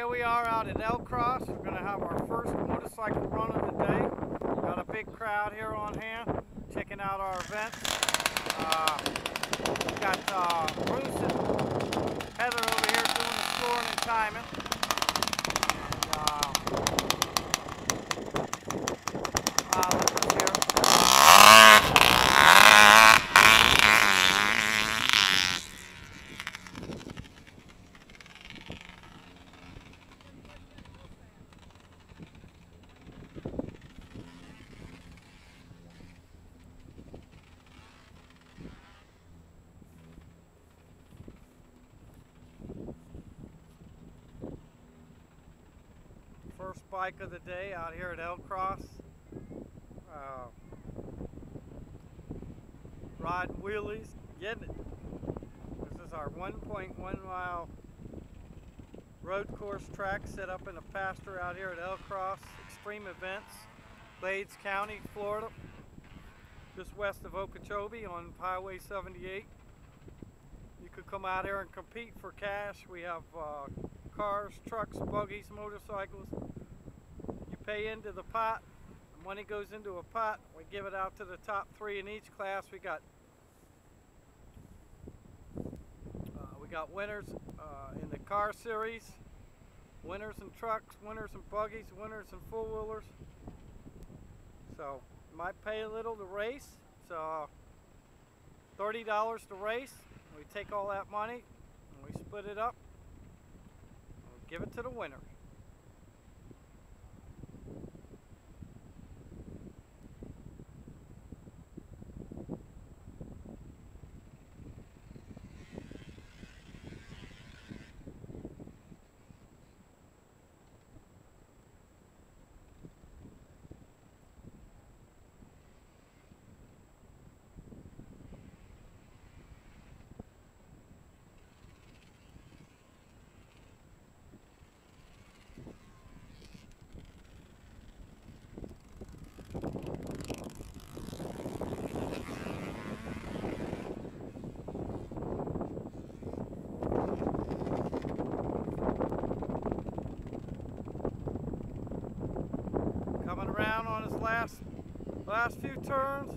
Here we are out at El Cross. We're going to have our first motorcycle run of the day. Got a big crowd here on hand checking out our events. We've got Bruce and Heather over here doing the scoring and timing. Let's here. First bike of the day out here at El Cross. Riding wheelies, getting it. This is our 1.1 mile road course track set up in a pasture out here at El Cross. Extreme Events, Glades County, Florida, just west of Okeechobee on Highway 78. You could come out here and compete for cash. We have cars, trucks, buggies, motorcycles. You pay into the pot. The money goes into a pot. We give it out to the top 3 in each class. We got winners in the car series, winners in trucks, winners in buggies, winners in four-wheelers. So you might pay a little to race. It's $30 to race. We take all that money and we split it up and we give it to the winner. Coming around on his last few turns.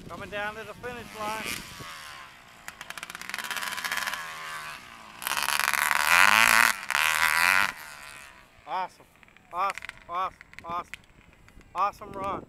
Coming down to the finish line. Awesome, awesome, awesome, awesome, awesome run.